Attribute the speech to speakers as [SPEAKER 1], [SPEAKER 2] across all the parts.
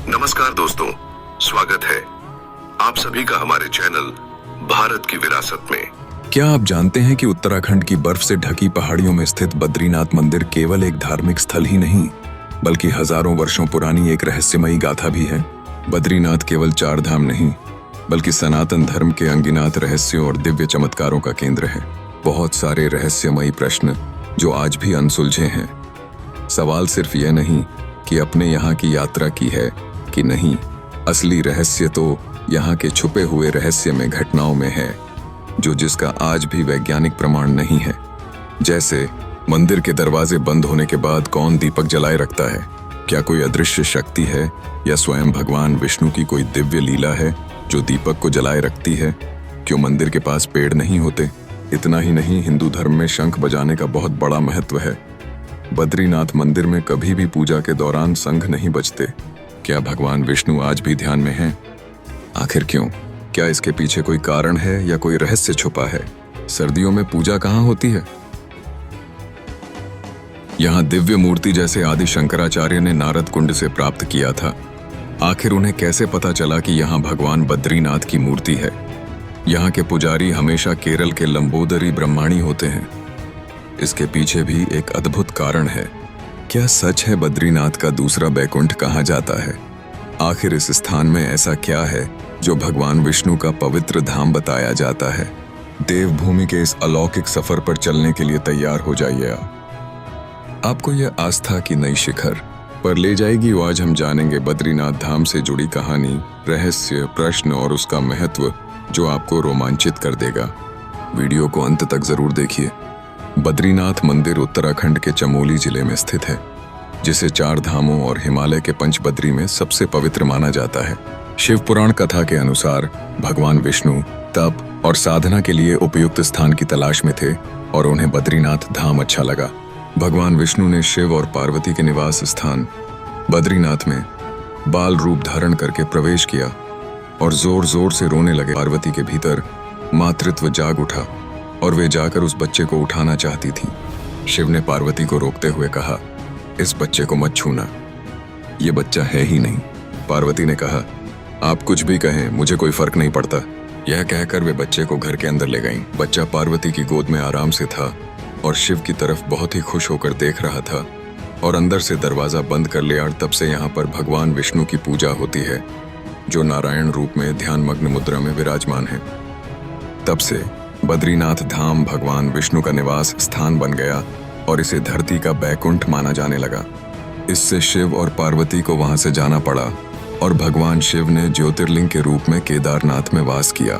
[SPEAKER 1] नमस्कार दोस्तों, स्वागत है आप सभी का हमारे चैनल भारत की विरासत में।
[SPEAKER 2] क्या आप जानते हैं कि उत्तराखंड की बर्फ से ढकी पहाड़ियों में स्थित बद्रीनाथ मंदिर केवल एक धार्मिक स्थल ही नहीं, बल्कि हजारों वर्षों पुरानी एक रहस्यमयी गाथा भी है। बद्रीनाथ केवल 4 धाम नहीं, बल्कि सनातन धर्म के अनगिनत रहस्यों और दिव्य चमत्कारों का केंद्र है। बहुत सारे रहस्यमयी प्रश्न जो आज भी अनसुलझे हैं। सवाल सिर्फ यह नहीं कि अपने यहाँ की यात्रा की है कि नहीं, असली रहस्य तो यहाँ के छुपे हुए रहस्यमय घटनाओं में है, जिसका आज भी वैज्ञानिक प्रमाण नहीं है। जैसे मंदिर के दरवाजे बंद होने के बाद कौन दीपक जलाए रखता है? क्या कोई अदृश्य शक्ति है या स्वयं भगवान विष्णु की कोई दिव्य लीला है जो दीपक को जलाए रखती है? क्यों मंदिर के पास पेड़ नहीं होते? इतना ही नहीं, हिंदू धर्म में शंख बजाने का बहुत बड़ा महत्व है। बद्रीनाथ मंदिर में कभी भी पूजा के दौरान शंख नहीं बजते। क्या भगवान विष्णु आज भी ध्यान में हैं? आखिर क्यों? क्या इसके पीछे कोई कारण है या कोई रहस्य छुपा है? सर्दियों में पूजा कहाँ होती है? यहाँ दिव्य मूर्ति जैसे आदि शंकराचार्य ने नारद कुंड से प्राप्त किया था। आखिर उन्हें कैसे पता चला कि यहाँ भगवान बद्रीनाथ की मूर्ति है? यहाँ के पुजारी हमेशा केरल के लंबोदरी ब्रह्माणी होते हैं। इसके पीछे भी एक अद्भुत कारण है। क्या सच है बद्रीनाथ का दूसरा बैकुंठ कहा जाता है? आखिर इस स्थान में ऐसा क्या है जो भगवान विष्णु का पवित्र धाम बताया जाता है? देवभूमि के इस अलौकिक सफर पर चलने के लिए तैयार हो जाइए। आपको यह आस्था की नई शिखर पर ले जाएगी। आज हम जानेंगे बद्रीनाथ धाम से जुड़ी कहानी, रहस्य, प्रश्न और उसका महत्व जो आपको रोमांचित कर देगा। वीडियो को अंत तक जरूर देखिए। बद्रीनाथ मंदिर उत्तराखंड के चमोली जिले में स्थित है, जिसे 4 धामों और हिमालय के पंचबद्री में सबसे पवित्र माना जाता है। शिव पुराण कथा के अनुसार भगवान विष्णु तप और साधना के लिए उपयुक्त स्थान की तलाश में थे और उन्हें बद्रीनाथ धाम अच्छा लगा। भगवान विष्णु ने शिव और पार्वती के निवास स्थान बद्रीनाथ में बाल रूप धारण करके प्रवेश किया और जोर जोर से रोने लगे। पार्वती के भीतर मातृत्व जाग उठा और वे जाकर उस बच्चे को उठाना चाहती थी। शिव ने पार्वती को रोकते हुए कहा, इस बच्चे को मत छूना, ये बच्चा है ही नहीं। पार्वती ने कहा, आप कुछ भी कहें, मुझे कोई फर्क नहीं पड़ता। यह कहकर वे बच्चे को घर के अंदर ले गईं। बच्चा पार्वती की गोद में आराम से था और शिव की तरफ बहुत ही खुश होकर देख रहा था और अंदर से दरवाजा बंद कर लिया। और तब से यहाँ पर भगवान विष्णु की पूजा होती है, जो नारायण रूप में ध्यान मग्न मुद्रा में विराजमान है। तब से बद्रीनाथ धाम भगवान विष्णु का निवास स्थान बन गया और इसे धरती का बैकुंठ माना जाने लगा। इससे शिव और पार्वती को वहां से जाना पड़ा और भगवान शिव ने ज्योतिर्लिंग के रूप में केदारनाथ में वास किया।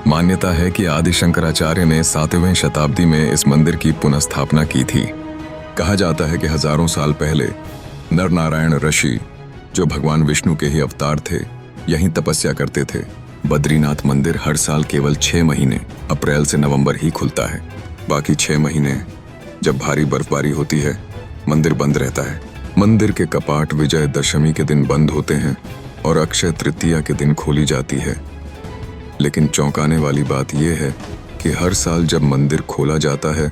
[SPEAKER 2] मान्यता है कि आदि शंकराचार्य ने 7वीं शताब्दी में इस मंदिर की पुनर्स्थापना की थी। कहा जाता है कि हजारों साल पहले नर नारायण ऋषि, जो भगवान विष्णु के ही अवतार थे, यहीं तपस्या करते थे। बद्रीनाथ मंदिर हर साल केवल 6 महीने अप्रैल से नवंबर ही खुलता है। बाकी 6 महीने जब भारी बर्फबारी होती है, मंदिर बंद रहता है। मंदिर के कपाट विजयदशमी के दिन बंद होते हैं और अक्षय तृतीया के दिन खोली जाती है। लेकिन चौंकाने वाली बात यह है कि हर साल जब मंदिर खोला जाता है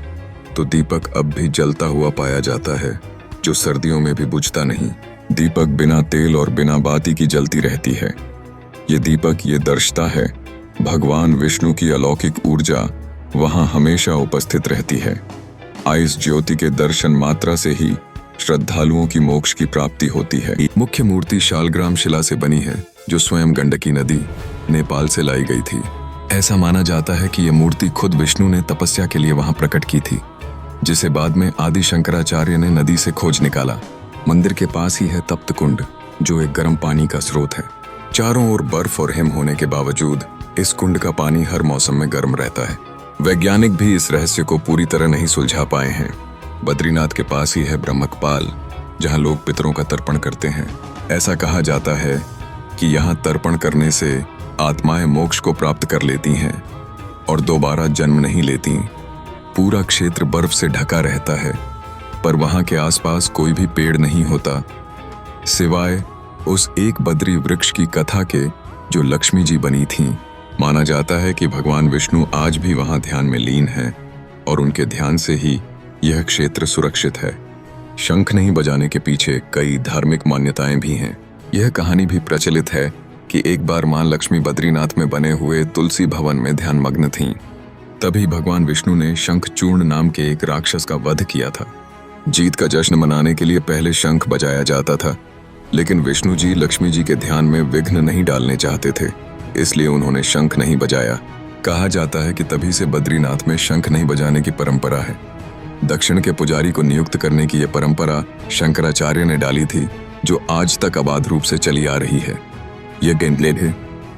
[SPEAKER 2] तो दीपक अब भी जलता हुआ पाया जाता है, जो सर्दियों में भी बुझता नहीं। दीपक बिना तेल और बिना बाती की जलती रहती है। ये दीपक ये दर्शाता है भगवान विष्णु की अलौकिक ऊर्जा वहां हमेशा उपस्थित रहती है। इस ज्योति के दर्शन मात्रा से ही श्रद्धालुओं की मोक्ष की प्राप्ति होती है। मुख्य मूर्ति शालग्राम शिला से बनी है, जो स्वयं गंडकी नदी नेपाल से लाई गई थी। ऐसा माना जाता है कि यह मूर्ति खुद विष्णु ने तपस्या के लिए वहां प्रकट की थी, जिसे बाद में आदि शंकराचार्य ने नदी से खोज निकाला। मंदिर के पास ही है तप्त कुंड, जो एक गर्म पानी का स्रोत है। चारों ओर बर्फ और हिम होने के बावजूद इस कुंड का पानी हर मौसम में गर्म रहता है। वैज्ञानिक भी इस रहस्य को पूरी तरह नहीं सुलझा पाए हैं। बद्रीनाथ के पास ही है ब्रह्मकपाल, जहां लोग पितरों का तर्पण करते हैं। ऐसा कहा जाता है कि यहाँ तर्पण करने से आत्माएं मोक्ष को प्राप्त कर लेती हैं और दोबारा जन्म नहीं लेती। पूरा क्षेत्र बर्फ से ढका रहता है, पर वहां के आसपास कोई भी पेड़ नहीं होता, सिवाय उस एक बद्री वृक्ष की कथा के, जो लक्ष्मी जी बनी थीं। माना जाता है कि भगवान विष्णु आज भी वहां ध्यान में लीन हैं और उनके ध्यान से ही यह क्षेत्र सुरक्षित है। शंख नहीं बजाने के पीछे कई धार्मिक मान्यताएं भी हैं। यह कहानी भी प्रचलित है कि एक बार मां लक्ष्मी बद्रीनाथ में बने हुए तुलसी भवन में ध्यानमग्न थीं। तभी भगवान विष्णु ने शंखचूर्ण नाम के एक राक्षस का वध किया था। जीत का जश्न मनाने के लिए पहले शंख बजाया जाता था, लेकिन विष्णु जी लक्ष्मी जी के ध्यान में विघ्न नहीं डालने चाहते थे, इसलिए उन्होंने शंख नहीं बजाया। कहा जाता है कि तभी से बद्रीनाथ में शंख नहीं बजाने की परंपरा है। दक्षिण के पुजारी को नियुक्त करने की यह परंपरा शंकराचार्य ने डाली थी, जो आज तक अबाध रूप से चली आ रही है। यह गेंदलेड है।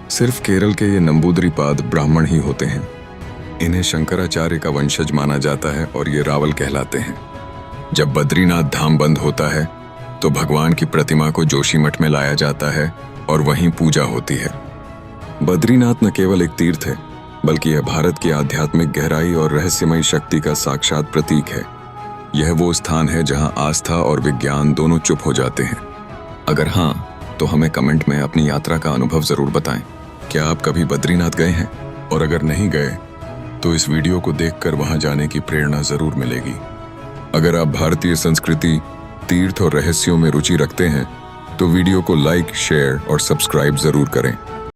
[SPEAKER 2] सिर्फ केरल के ये नंबूदरीपाद ब्राह्मण ही होते हैं। इन्हें शंकराचार्य का वंशज माना जाता है और ये रावल कहलाते हैं। जब बद्रीनाथ धाम बंद होता है तो भगवान की प्रतिमा को जोशीमठ में लाया जाता है और वहीं पूजा होती है। बद्रीनाथ न केवल एक तीर्थ है, बल्कि यह भारत की आध्यात्मिक गहराई और रहस्यमयी शक्ति का साक्षात प्रतीक है। यह वो स्थान है जहां आस्था और विज्ञान दोनों चुप हो जाते हैं। अगर हाँ, तो हमें कमेंट में अपनी यात्रा का अनुभव जरूर बताएं। क्या आप कभी बद्रीनाथ गए हैं? और अगर नहीं गए तो इस वीडियो को देखकर वहां जाने की प्रेरणा जरूर मिलेगी। अगर आप भारतीय संस्कृति, तीर्थ और रहस्यों में रुचि रखते हैं तो वीडियो को लाइक, शेयर और सब्सक्राइब जरूर करें।